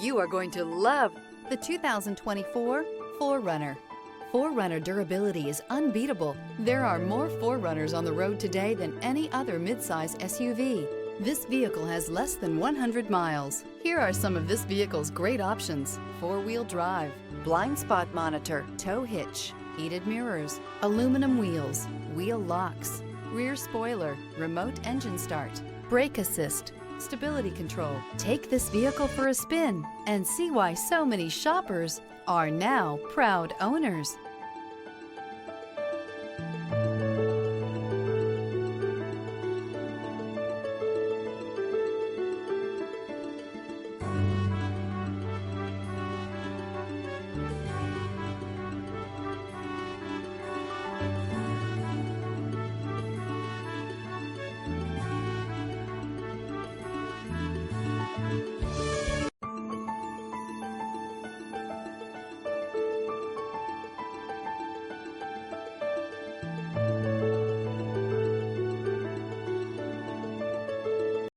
You are going to love the 2024 4Runner. 4Runner durability is unbeatable. There are more 4Runners on the road today than any other midsize SUV. This vehicle has less than 100 miles. Here are some of this vehicle's great options: four-wheel drive, blind spot monitor, tow hitch, heated mirrors, aluminum wheels, wheel locks, rear spoiler, remote engine start, brake assist, stability control. Take this vehicle for a spin and see why so many shoppers are now proud owners.